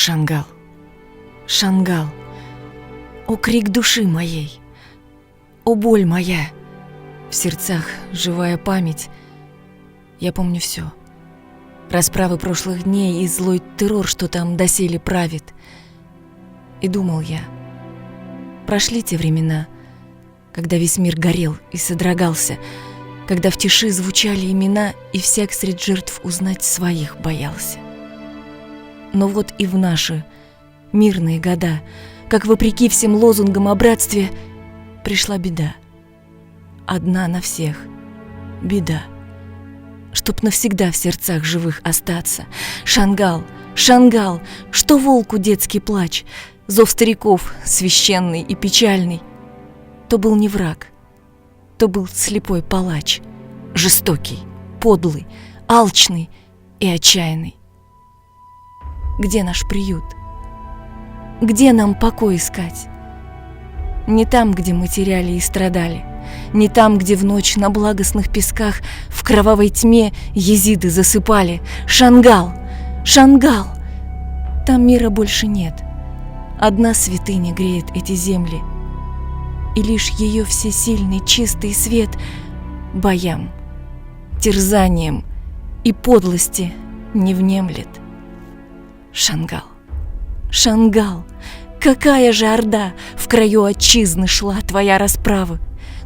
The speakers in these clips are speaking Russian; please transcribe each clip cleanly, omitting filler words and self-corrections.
Шангал, Шангал, о крик души моей, о боль моя, в сердцах живая память. Я помню все. Расправы прошлых дней и злой террор, что там доселе правит. И думал я, прошли те времена, когда весь мир горел и содрогался, когда в тиши звучали имена, и всяк средь жертв узнать своих боялся. Но вот и в наши мирные года, как вопреки всем лозунгам о братстве, пришла беда. Одна на всех беда. Чтоб навсегда в сердцах живых остаться. Шангал, Шангал, что волку детский плач, зов стариков священный и печальный. То был не враг, то был слепой палач, жестокий, подлый, алчный и отчаянный. Где наш приют? Где нам покой искать? Не там, где мы теряли и страдали, не там, где в ночь на благостных песках в кровавой тьме езиды засыпали. Шангал, Шангал, там мира больше нет. Одна святыня греет эти земли, и лишь ее всесильный чистый свет боям, терзанием и подлости не внемлет. Шангал, Шангал, какая же орда в краю отчизны шла твоя расправа!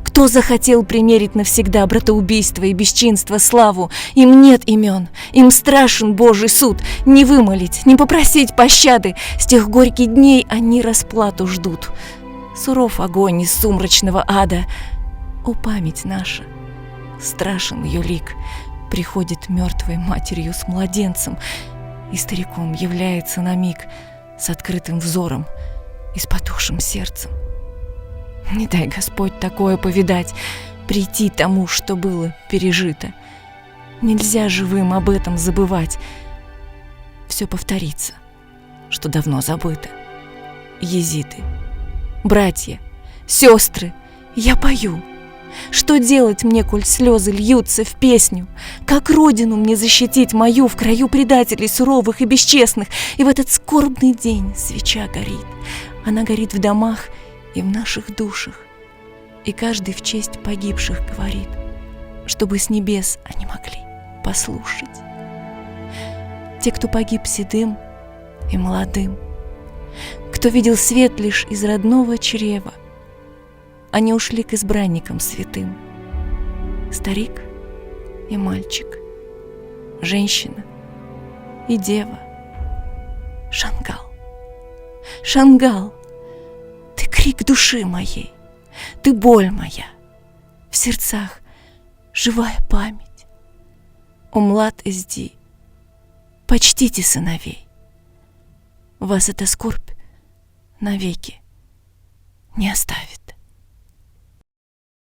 Кто захотел примерить навсегда братоубийство и бесчинство славу? Им нет имен, им страшен Божий суд. Не вымолить, не попросить пощады. С тех горьких дней они расплату ждут. Суров огонь из сумрачного ада. О, память наша! Страшен ее лик. Приходит мертвой матерью с младенцем, и стариком является на миг с открытым взором и с потухшим сердцем. Не дай, Господь, такое повидать, прийти тому, что было пережито. Нельзя живым об этом забывать. Все повторится, что давно забыто. Езиды, братья, сестры, я пою. Что делать мне, коль слезы льются в песню? Как родину мне защитить мою в краю предателей суровых и бесчестных? И в этот скорбный день свеча горит. Она горит в домах и в наших душах. И каждый в честь погибших говорит, чтобы с небес они могли послушать. Те, кто погиб седым и молодым, кто видел свет лишь из родного чрева, они ушли к избранникам святым. Старик и мальчик, женщина и дева. Шангал, Шангал, ты крик души моей, ты боль моя, в сердцах живая память. О, млад Эзди, почтите сыновей, вас эта скорбь навеки не оставит.